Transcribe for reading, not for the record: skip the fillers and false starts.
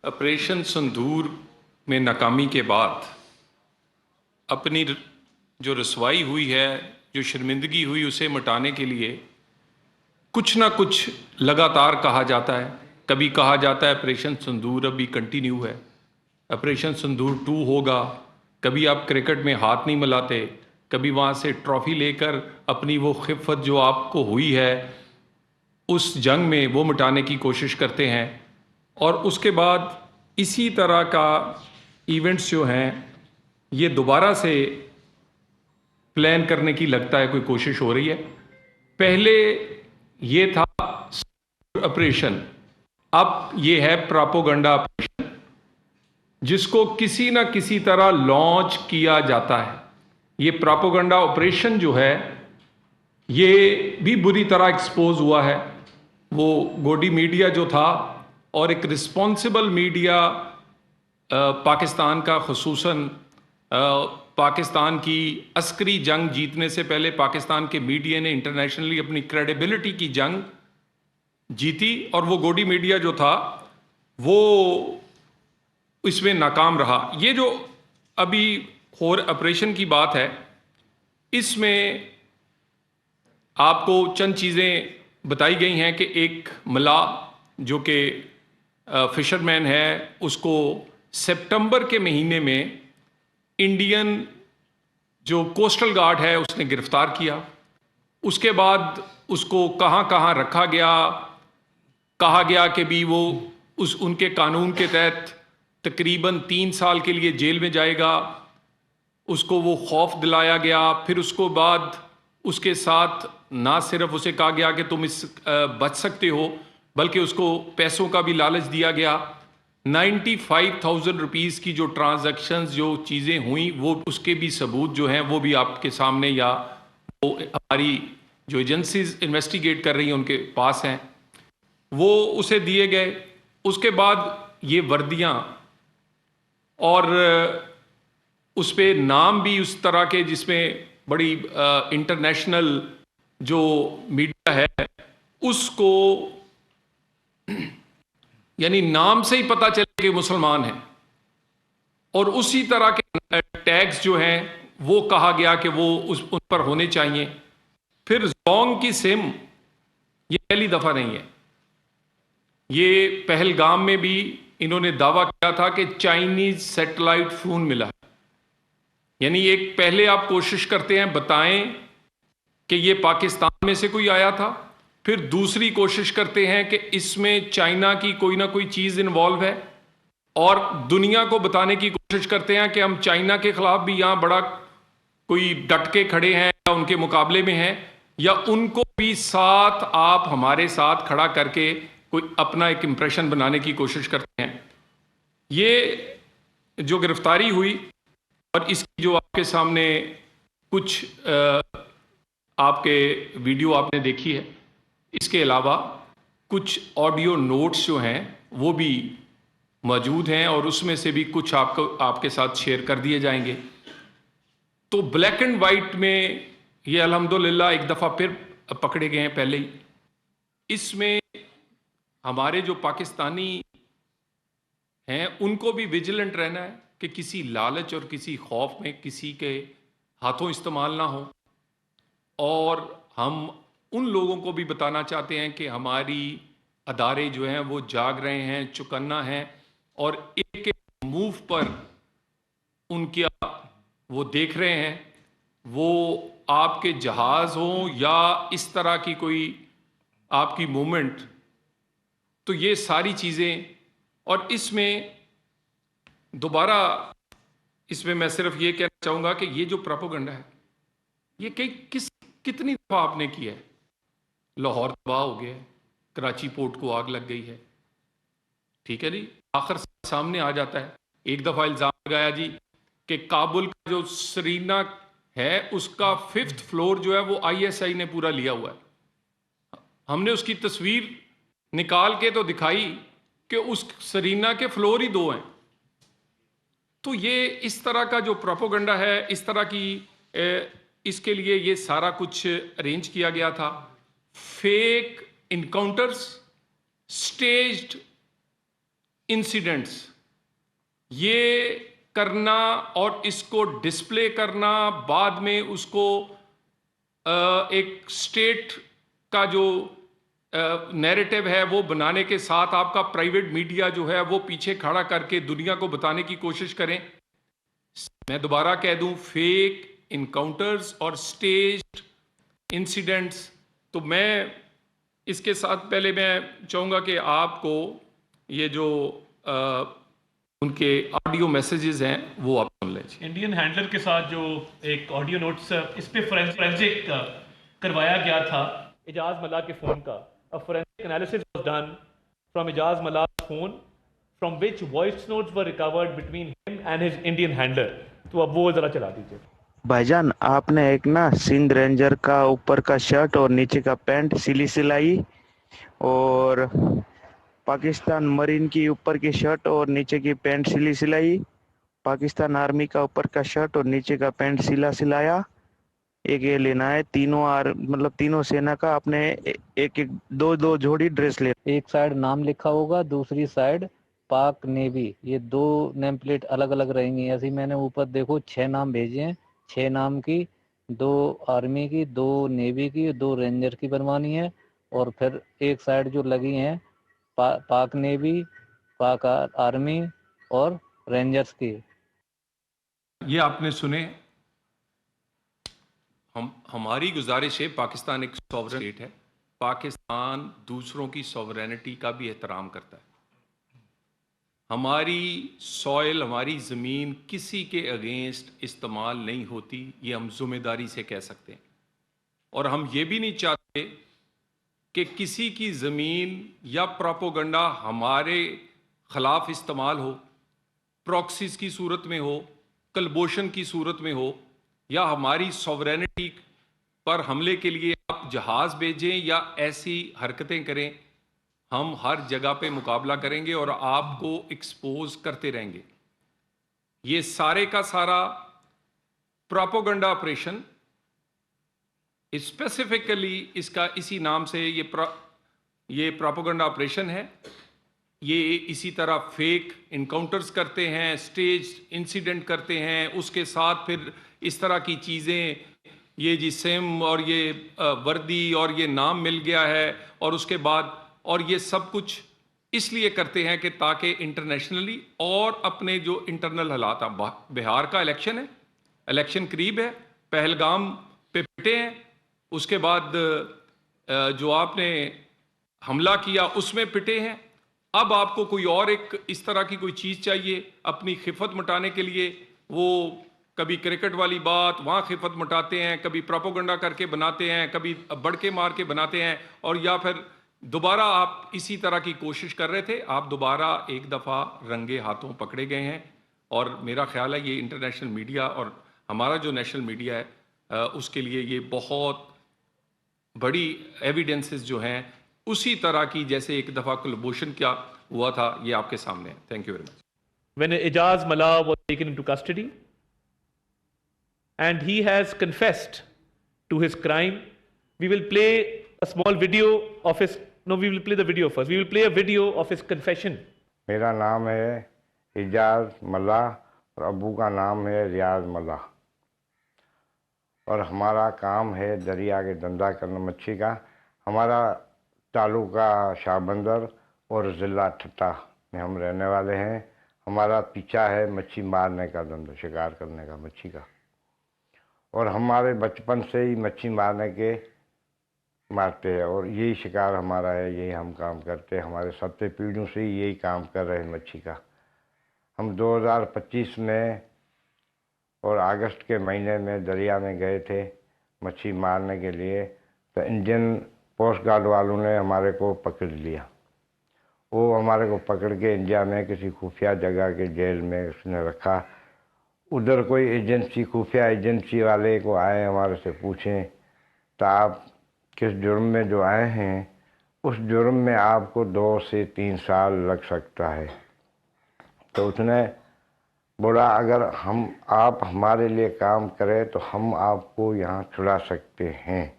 Operation सिंदूर में नाकामी के बाद अपनी जो रसवाई हुई है, जो शर्मिंदगी हुई, उसे मिटाने के लिए कुछ ना कुछ लगातार कहा जाता है। कभी कहा जाता है ऑपरेशन सिंदूर अभी कंटिन्यू है, ऑपरेशन सिंदूर 2 होगा। कभी आप क्रिकेट में हाथ नहीं मिलाते, कभी वहाँ से ट्रॉफी लेकर अपनी वो खिफ़त जो आपको हुई है उस जंग में वो मिटाने की कोशिश करते हैं। और उसके बाद इसी तरह का इवेंट्स जो हैं ये दोबारा से प्लान करने की लगता है कोई कोशिश हो रही है। पहले ये था ऑपरेशन, अब ये है प्रोपेगेंडा ऑपरेशन, जिसको किसी ना किसी तरह लॉन्च किया जाता है। ये प्रोपेगेंडा ऑपरेशन जो है ये भी बुरी तरह एक्सपोज हुआ है। वो गोडी मीडिया जो था और एक रिस्पॉन्सिबल मीडिया पाकिस्तान का, खुसूसन पाकिस्तान की अस्करी जंग जीतने से पहले पाकिस्तान के मीडिया ने इंटरनेशनली अपनी क्रेडिबिलिटी की जंग जीती, और वो गोडी मीडिया जो था वो इसमें नाकाम रहा। ये जो अभी ऑपरेशन की बात है, इसमें आपको चंद चीज़ें बताई गई हैं कि एक मलाह जो कि फिशरमैन है, उसको सितंबर के महीने में इंडियन जो कोस्टल गार्ड है उसने गिरफ्तार किया। उसके बाद उसको कहाँ कहाँ रखा गया, कहा गया कि भी वो उनके कानून के तहत तकरीबन 3 साल के लिए जेल में जाएगा। उसको वो खौफ दिलाया गया। फिर उसको बाद उसके साथ ना सिर्फ उसे कहा गया कि तुम बच सकते हो, बल्कि उसको पैसों का भी लालच दिया गया। 95,000 रुपीज़ की जो ट्रांजैक्शंस, जो चीज़ें हुई, वो उसके भी सबूत जो हैं वो भी आपके सामने, या वो हमारी जो एजेंसीज इन्वेस्टिगेट कर रही हैं उनके पास हैं, वो उसे दिए गए। उसके बाद ये वर्दियाँ और उस पर नाम भी उस तरह के जिसमें बड़ी इंटरनेशनल जो मीडिया है उसको यानी नाम से ही पता चले कि मुसलमान हैं, और उसी तरह के टैग्स जो हैं वो कहा गया कि वो उन पर होने चाहिए। फिर जोंग की सिम, ये पहली दफ़ा नहीं है। ये पहलगाम में भी इन्होंने दावा किया था कि चाइनीज सैटेलाइट फोन मिला है। यानी एक पहले आप कोशिश करते हैं बताएं कि ये पाकिस्तान में से कोई आया था, फिर दूसरी कोशिश करते हैं कि इसमें चाइना की कोई ना कोई चीज़ इन्वॉल्व है, और दुनिया को बताने की कोशिश करते हैं कि हम चाइना के खिलाफ भी यहाँ बड़ा कोई डट के खड़े हैं या उनके मुकाबले में हैं, या उनको भी साथ आप हमारे साथ खड़ा करके कोई अपना एक इंप्रेशन बनाने की कोशिश करते हैं। ये जो गिरफ्तारी हुई और इसकी जो आपके सामने कुछ आपके वीडियो आपने देखी है, इसके अलावा कुछ ऑडियो नोट्स जो हैं वो भी मौजूद हैं, और उसमें से भी कुछ आपके साथ शेयर कर दिए जाएंगे। तो ब्लैक एंड वाइट में ये अल्हम्दुलिल्लाह एक दफ़ा फिर पकड़े गए हैं पहले ही। इसमें हमारे जो पाकिस्तानी हैं उनको भी विजिलेंट रहना है कि किसी लालच और किसी खौफ में किसी के हाथों इस्तेमाल ना हो। और हम उन लोगों को भी बताना चाहते हैं कि हमारी अदारे जो हैं वो जाग रहे हैं, चौकन्ना हैं, और एक एक मूव पर उनका वो देख रहे हैं। वो आपके जहाज़ हों या इस तरह की कोई आपकी मूवमेंट, तो ये सारी चीज़ें। और इसमें दोबारा इसमें मैं सिर्फ ये कहना चाहूँगा कि ये जो प्रोपेगेंडा है ये कितनी दफ़ा आपने किया है। लाहौर तबाह हो गया, कराची पोर्ट को आग लग गई है, ठीक है जी, आखिर सामने आ जाता है। एक दफ़ा इल्ज़ाम लगाया जी कि काबुल का जो सरीना है उसका 5th फ्लोर जो है वो ISI ने पूरा लिया हुआ है। हमने उसकी तस्वीर निकाल के तो दिखाई कि उस सरीना के फ्लोर ही 2 हैं। तो ये इस तरह का जो प्रोपेगेंडा है, इस तरह की इसके लिए ये सारा कुछ अरेंज किया गया था। फेक इनकाउंटर्स, स्टेज्ड इंसिडेंट्स ये करना और इसको डिस्प्ले करना, बाद में उसको एक स्टेट का जो नैरेटिव है वो बनाने के साथ आपका प्राइवेट मीडिया जो है वो पीछे खड़ा करके दुनिया को बताने की कोशिश करें। मैं दोबारा कह दूं, फेक इनकाउंटर्स और स्टेज्ड इंसिडेंट्स। तो मैं इसके साथ पहले मैं चाहूँगा कि आपको ये जो उनके ऑडियो मैसेजेस हैं वो आप सुन लें। इंडियन हैंडलर के साथ जो एक ऑडियो नोट्स इस पे फोरेंसिक करवाया गया था इजाज मल्ला के फ़ोन का। A forensic analysis was done from Ijaz Mallah's phone, from which voice notes were recovered between him and his Indian handler. तो अब वो जरा चला दीजिए। भाईजान, आपने एक ना सिंध रेंजर का ऊपर का शर्ट और नीचे का पैंट सिलाई, और पाकिस्तान मरीन की ऊपर की शर्ट और नीचे की पैंट सिलाई, पाकिस्तान आर्मी का ऊपर का शर्ट और नीचे का पैंट सिलाया। एक ये लेना है, मतलब तीनों सेना का आपने एक दो जोड़ी ड्रेस ले। एक साइड नाम लिखा होगा, दूसरी साइड पाक नेवी, ये 2 नेम प्लेट अलग अलग रहेंगी। ऐसे मैंने ऊपर देखो 6 नाम भेजे हैं, 6 नाम की, 2 आर्मी की, 2 नेवी की, 2 रेंजर की बनवानी है। और फिर एक साइड जो लगी हैं पाक नेवी, पाक आर्मी और रेंजर्स की। ये आपने सुने। हमारी गुजारिश है, पाकिस्तान एक सॉवरेन स्टेट है, पाकिस्तान दूसरों की सॉवरेनिटी का भी एहतराम करता है। हमारी सॉइल, हमारी ज़मीन किसी के अगेंस्ट इस्तेमाल नहीं होती, ये हम ज़िम्मेदारी से कह सकते हैं। और हम ये भी नहीं चाहते कि किसी की ज़मीन या प्रोपोगंडा हमारे ख़िलाफ़ इस्तेमाल हो, प्रॉक्सीज़ की सूरत में हो, कलबोशन की सूरत में हो, या हमारी सॉवरेनिटी पर हमले के लिए आप जहाज़ भेजें या ऐसी हरकतें करें। हम हर जगह पे मुकाबला करेंगे और आपको एक्सपोज करते रहेंगे। ये सारे का सारा प्रोपोगंडा ऑपरेशन, स्पेसिफिकली इसका इसी नाम से ये प्रोपोगंडा ऑपरेशन है। ये इसी तरह फेक इनकाउंटर्स करते हैं, स्टेज इंसिडेंट करते हैं, उसके साथ फिर इस तरह की चीज़ें, ये जी सिम और ये वर्दी और ये नाम मिल गया है, और उसके बाद और ये सब कुछ इसलिए करते हैं कि ताकि इंटरनेशनली और अपने जो इंटरनल हालात, बिहार का इलेक्शन है, इलेक्शन करीब है, पहलगाम पे पिटे हैं, उसके बाद जो आपने हमला किया उसमें पिटे हैं। अब आपको कोई और एक इस तरह की कोई चीज़ चाहिए अपनी खिफत मिटाने के लिए। वो कभी क्रिकेट वाली बात, वहाँ खिफत मिटाते हैं, कभी प्रोपोगंडा करके बनाते हैं, कभी बढ़ के मार के बनाते हैं, और या फिर दोबारा आप इसी तरह की कोशिश कर रहे थे। आप दोबारा एक दफ़ा रंगे हाथों पकड़े गए हैं। और मेरा ख्याल है ये इंटरनेशनल मीडिया और हमारा जो नेशनल मीडिया है उसके लिए ये बहुत बड़ी एविडेंसेस जो हैं उसी तरह की जैसे एक दफ़ा कुलभूषण क्या हुआ था, ये आपके सामने है। Thank you very much. When Ijaz Mallah was taken into custody and he has confessed to his crime, we will play a small video of his, no, we will play the video first. We will play a video of his confession. मेरा नाम है इजाज मल्ला और अब्बू का नाम है रियाज मल्ला, और हमारा काम है दरिया के धंधा करना, मच्छी का। हमारा तालुका शाहबंदर और ज़िला ठट्टा में हम रहने वाले हैं। हमारा पीछा है मच्छी मारने का धंधा, शिकार करने का मच्छी का, और हमारे बचपन से ही मच्छी मारने के मारते हैं, और यही शिकार हमारा है, यही हम काम करते हैं। हमारे सत्य पीढ़ियों से ही यही काम कर रहे हैं मच्छी का। हम 2025 में और अगस्त के महीने में दरिया में गए थे मच्छी मारने के लिए, तो इंडियन कोस्ट गार्ड वालों ने हमारे को पकड़ लिया। वो हमारे को पकड़ के इंडिया में किसी खुफिया जगह के जेल में उसने रखा। उधर कोई एजेंसी, खुफिया एजेंसी वाले को आए, हमारे से पूछें तो आप किस जुर्म में जो आए हैं, उस जुर्म में आपको 2 से 3 साल लग सकता है। तो उसने बोला अगर आप हमारे लिए काम करें तो हम आपको यहाँ छुड़ा सकते हैं।